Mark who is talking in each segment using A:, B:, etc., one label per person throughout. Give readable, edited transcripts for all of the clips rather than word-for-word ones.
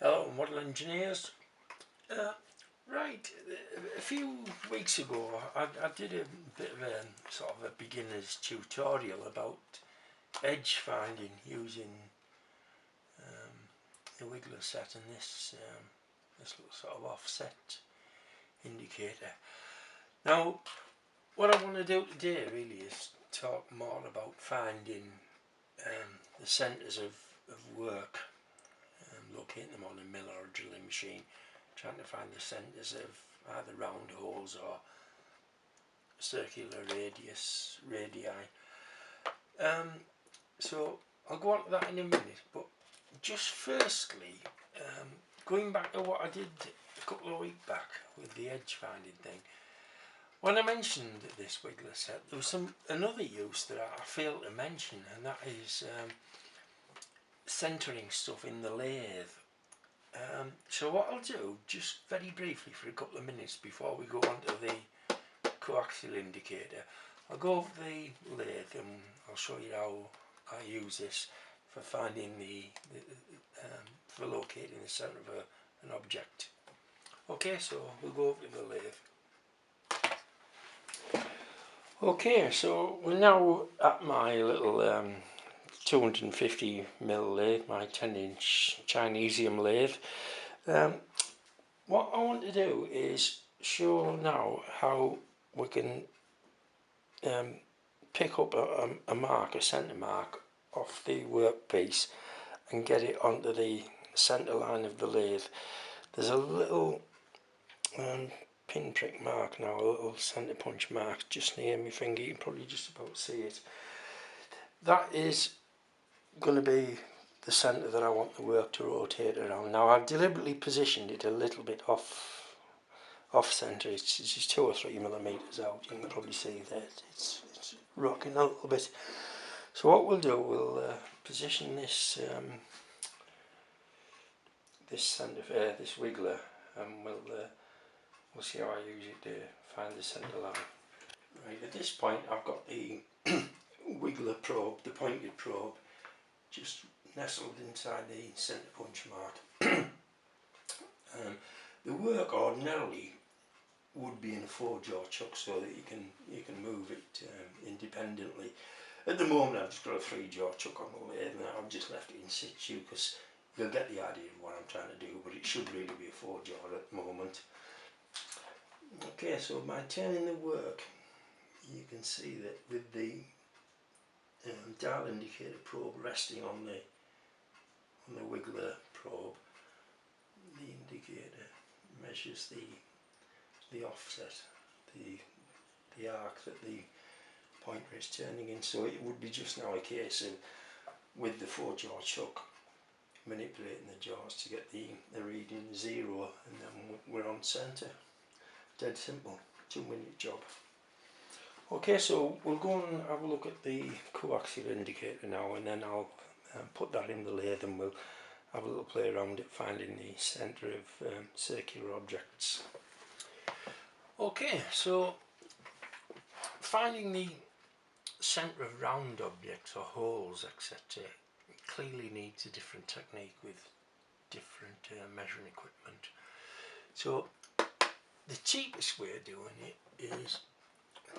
A: Hello model engineers. Uh, right, a few weeks ago I did a bit of a sort of a beginner's tutorial about edge finding using the wiggler set and this little sort of offset indicator. Now what I want to do today really is talk more about finding the centres of work, locating them on a mill or a drilling machine, trying to find the centres of either round holes or circular radii. So I'll go on to that in a minute, but just firstly, going back to what I did a couple of weeks back with the edge finding thing, when I mentioned this wiggler set, there was another use that I failed to mention, and that is centering stuff in the lathe. So what I'll do, just very briefly for a couple of minutes before we go on to the coaxial indicator, I'll go over the lathe and I'll show you how I use this for finding for locating the centre of an object. Okay, so we'll go over to the lathe. Okay, so we're now at my little 250mm lathe, my 10-inch Chinesium lathe. What I want to do is show now how we can pick up a mark, a centre mark off the workpiece and get it onto the centre line of the lathe. There's a little pinprick mark now, a little centre punch mark just near my finger. You can probably just about see it. That is going to be the centre that I want the work to rotate around. Now I've deliberately positioned it a little bit off centre. It's just 2 or 3 millimeters out. You can probably see that it's rocking a little bit. So what we'll do, we'll position this this wiggler, and we'll see how I use it to find the centre line. Right, at this point I've got the wiggler probe, the pointed probe, just nestled inside the centre punch mark. The work ordinarily would be in a 4-jaw chuck so that you can move it independently. At the moment I've just got a 3-jaw chuck on the lathe and I've just left it in situ because you'll get the idea of what I'm trying to do, but it should really be a 4-jaw at the moment. Okay, so by turning the work, you can see that with the dial indicator probe resting on the wiggler probe, the indicator measures the offset, the arc that the pointer is turning in. So it would be just now a case of, with the 4-jaw chuck, manipulating the jaws to get the reading 0, and then we're on centre. Dead simple, 2-minute job. Okay, so we'll go and have a look at the coaxial indicator now, and then I'll put that in the lathe and we'll have a little play around at finding the centre of circular objects. Okay, so finding the centre of round objects or holes, etc., clearly needs a different technique with different measuring equipment. So the cheapest way of doing it is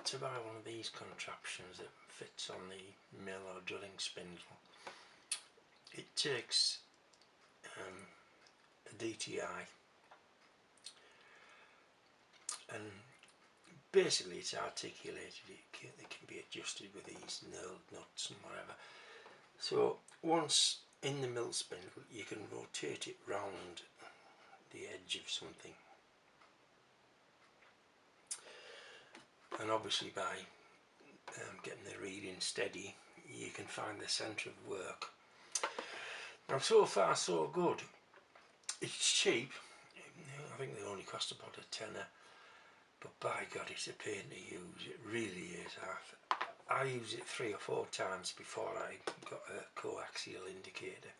A: to buy one of these contraptions that fits on the mill or drilling spindle. It takes a DTI and basically it's articulated. It can be adjusted with these knurled nuts and whatever. So once in the mill spindle you can rotate it round the edge of something, and obviously by getting the reading steady you can find the centre of work. Now so far so good. It's cheap. I think they only cost about a tenner, but by God it's a pain to use. It really is. I used it 3 or 4 times before I got a coaxial indicator.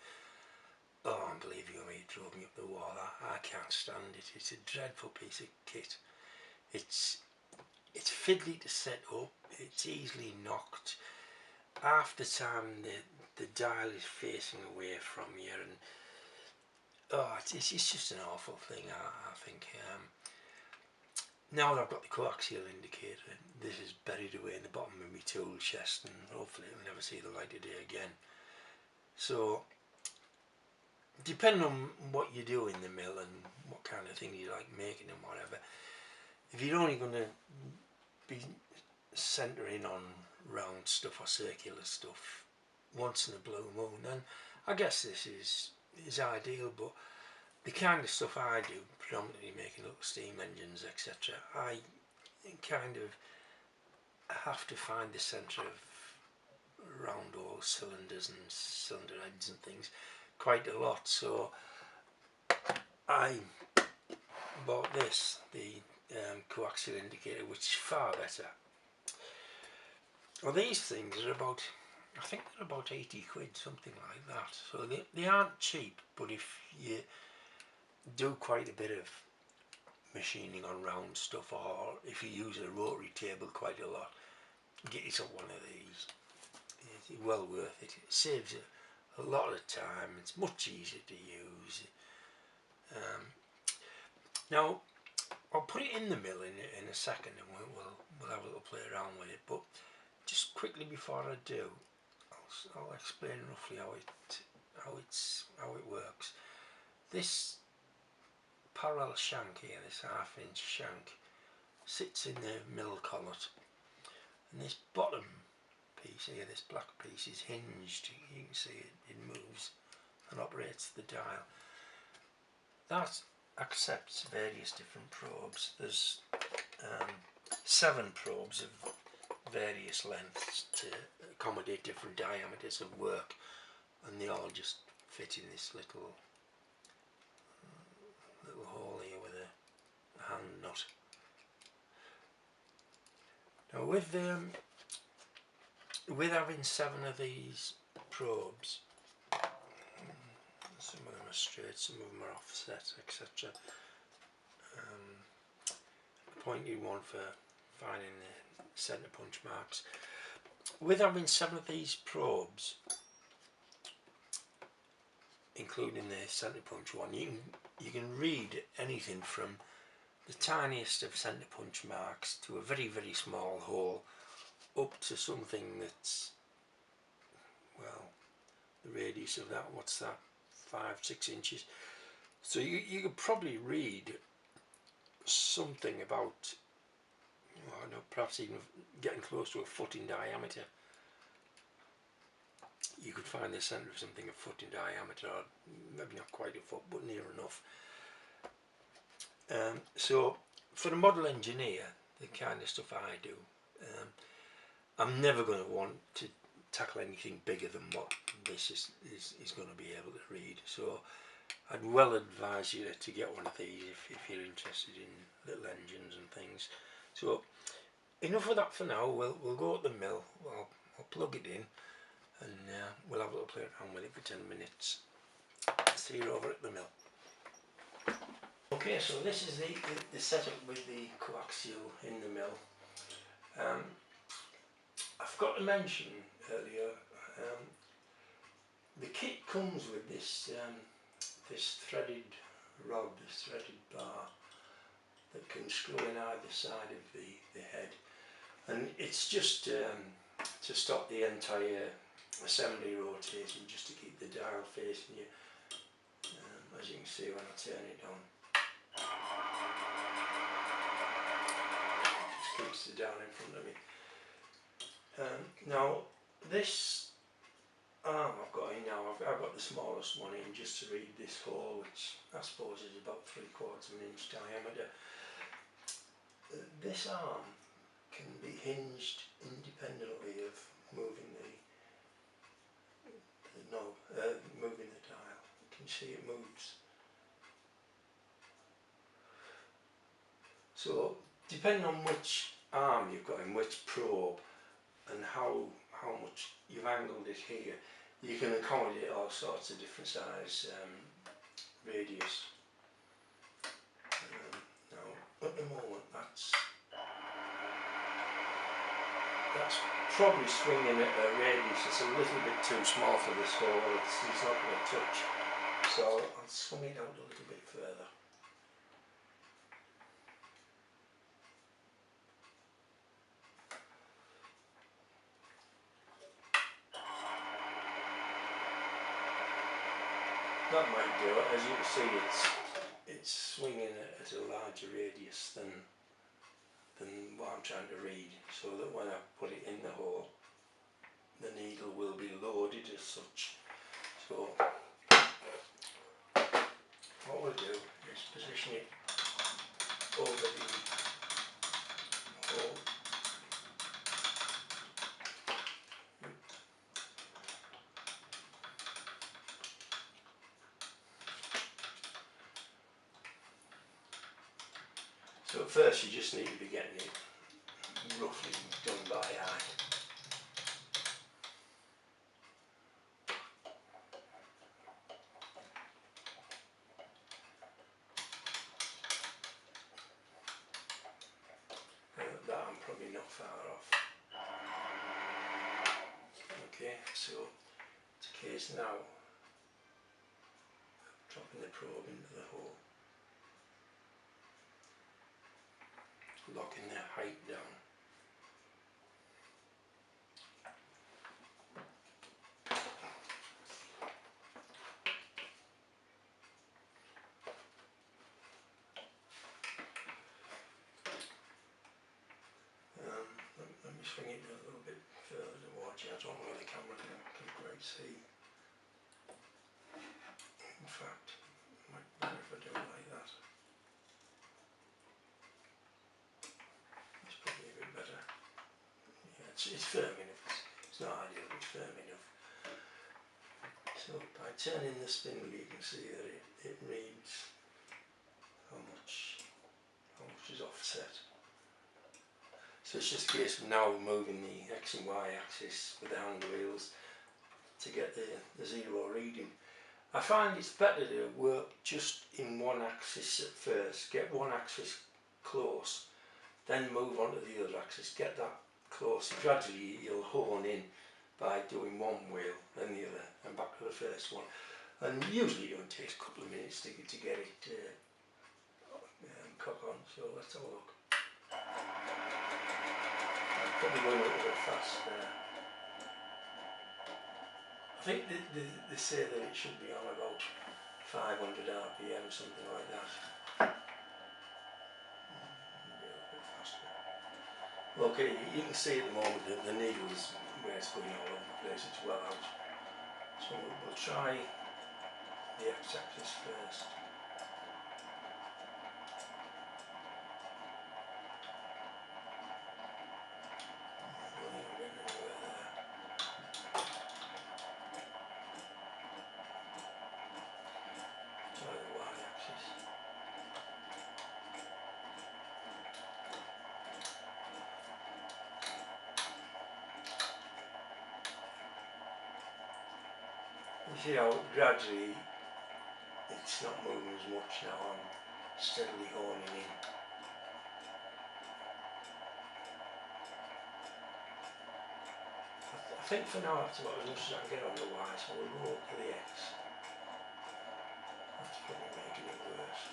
A: Oh, and believe you me, it drove me up the wall. I can't stand it. It's a dreadful piece of kit. It's fiddly to set up. It's easily knocked. Half the time the dial is facing away from you, and oh, it's just an awful thing, I think. Now that I've got the coaxial indicator, this is buried away in the bottom of my tool chest, and hopefully it'll never see the light of day again. So, depending on what you do in the mill and what kind of thing you like making and whatever, if you're only going to be centering on round stuff or circular stuff once in a blue moon, then I guess this is ideal. But the kind of stuff I do, predominantly making little steam engines, etc., I kind of have to find the centre of round all cylinders and cylinder heads and things quite a lot. So I bought this, the coaxial indicator, which is far better. Well, these things are about, I think they're about 80 quid, something like that. So they aren't cheap, but if you do quite a bit of machining on round stuff, or if you use a rotary table quite a lot, get yourself one of these. It's well worth it. It saves a lot of time. It's much easier to use. Now I'll put it in the mill in a second, and we'll have a little play around with it. But just quickly before I do, I'll explain roughly how it works. This parallel shank here, this 1/2 inch shank, sits in the mill collet, and this bottom piece here, this black piece, is hinged. You can see it moves and operates the dial. That accepts various different probes. There's 7 probes of various lengths to accommodate different diameters of work, and they all just fit in this little hole here with a hand nut. Now with having 7 of these probes, some of them are straight, some of them are offset, etc. Pointed one for finding the centre punch marks. With having 7 of these probes, including the centre punch one, you can read anything from the tiniest of centre punch marks to a very, very small hole, up to something that's, well, the radius of that, what's that, 5-6 inches. So you could probably read something about, I don't know, perhaps even getting close to a foot in diameter. You could find the centre of something a foot in diameter, or maybe not quite a foot, but near enough. So for a model engineer, the kind of stuff I do, I'm never going to want to tackle anything bigger than what this is going to be able to read. So I'd well advise you to get one of these if you're interested in little engines and things. So enough of that for now. We'll go at the mill. I'll plug it in, and we'll have a little play around with it for 10 minutes. See you over at the mill. Okay, so this is the setup with the coaxial in the mill. I forgot to mention earlier, the kit comes with this this threaded rod, this threaded bar that can screw in either side of the head, and it's just to stop the entire assembly rotating, just to keep the dial facing you. As you can see when I turn it on, it just keeps the dial in front of me. Now this arm I've got in now, I've got the smallest one in just to read this hole, which I suppose is about 3/4 of an inch diameter. This arm can be hinged independently of moving the knob, moving the dial. You can see it moves. So depending on which arm you've got in, which probe, and how much you've angled it here, you can accommodate all sorts of different size radius. Now at the moment that's probably swinging at a radius that's a little bit too small for this hole. It's not going to touch So I'll swing it out a little bit further. That might do it. As you can see, it's swinging at a larger radius than what I'm trying to read, so that when I put it in the hole, the needle will be loaded as such. So what we'll do is position it over the hole. So at first you just need to be getting it roughly done by eye. That I'm probably not far off. Okay, so it's a case now of dropping the probe into the hole, locking the height down. Let me swing it a little bit further towards you. I don't know where the camera can quite see. In fact, it might be better if I do it like that. It's probably a bit better. Yeah, it's firm enough. It's not ideal, but it's firm enough. So by turning the spindle, you can see that it reads how much is offset. So it's just a case of now moving the X and Y axis with the hand wheels to get the zero reading. I find it's better to work just in one axis at first, get one axis close, then move on to the other axis, get that close. Gradually you'll hone in by doing one wheel, then the other, and back to the first one. And usually it only takes a couple of minutes to get it cock on, so let's have a look. I'm probably going a little bit fast there. I think they say that it should be on about 500 RPM, something like that. Maybe a little bit faster. Okay, you can see at the moment that the needle is where it's going all over the place, it's well out. So we'll try the x-axis first. Try the y-axis. You see how gradually it's not moving as much now, I'm steadily honing in. I think for now that's about as much as I can get on the Y, so we'll go up to the X. That's probably making it worse.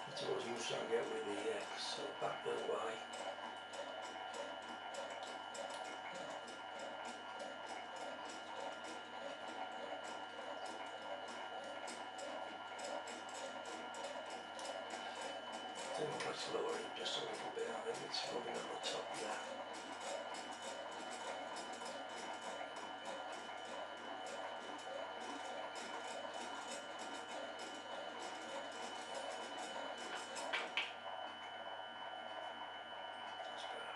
A: That's about as much as I can get with the X, so back to the Y. I think let's lower it just a little bit, I think it's rubbing on the top there. That's better.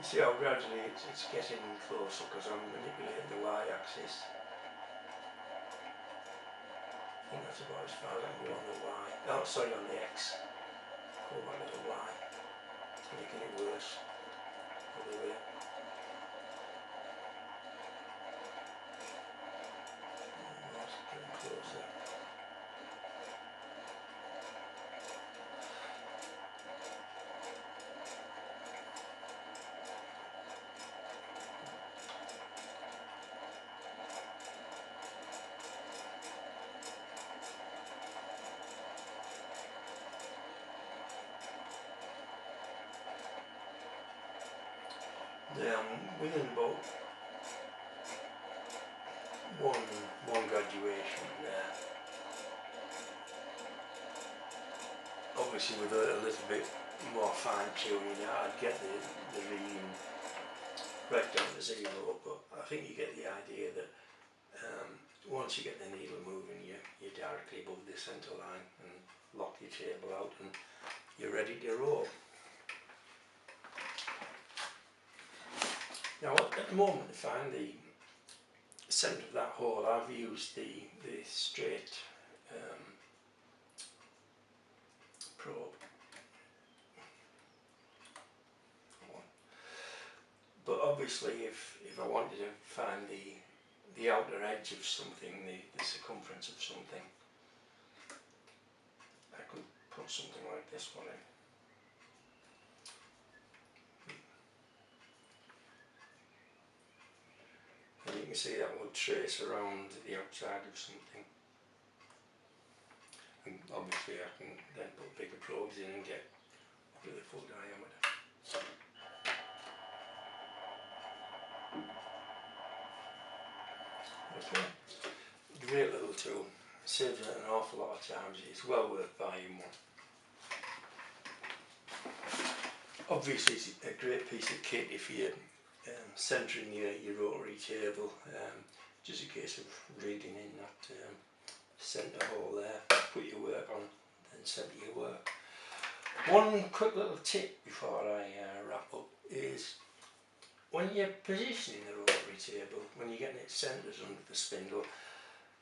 A: You see how gradually it's getting closer because I'm manipulating the y-axis. I think that's about as far as I can go on the y. Oh, sorry, on the x. Go back to the y. It's making it worse. Other way. Almost getting closer. Within about one graduation there. Obviously with a little bit more fine tuning I'd get the reading right down to 0, but I think you get the idea that once you get the needle moving you're directly above the centre line and lock your table out and you're ready to roll. Now at the moment to find the centre of that hole I've used the straight probe. But obviously if I wanted to find the outer edge of something, the circumference of something, I could put something like this one in. And you can see that would trace around the outside of something. And obviously I can then put bigger probes in and get up to the full diameter. Okay, great little tool, saves an awful lot of times, it's well worth buying one. Obviously it's a great piece of kit if you're centering your rotary table, just a case of reading in that centre hole there, put your work on, then centre your work. One quick little tip before I wrap up is when you're positioning the rotary table, when you're getting it centred under the spindle,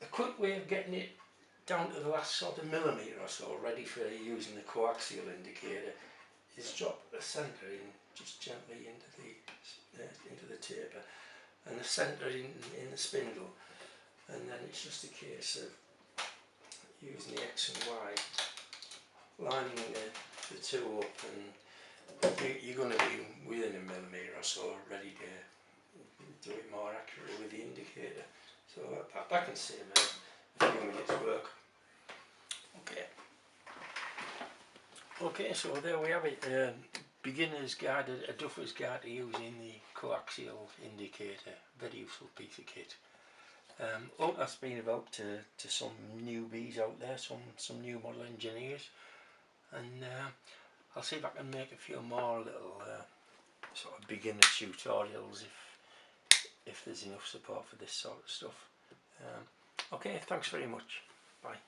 A: a quick way of getting it down to the last sort of millimetre or so, ready for using the coaxial indicator, is drop the centre in just gently into the taper and the centre in the spindle, and then it's just a case of using the X and Y, lining the two up, and you're going to be within a millimetre or so ready to do it more accurately with the indicator. So that can save a few minutes work. Okay, so there we have it. Beginner's guide, a duffer's guide to using the coaxial indicator. Very useful piece of kit. Hope that's been of help to some newbies out there, some new model engineers, and I'll see if I can make a few more little sort of beginner tutorials if there's enough support for this sort of stuff. Okay, thanks very much. Bye.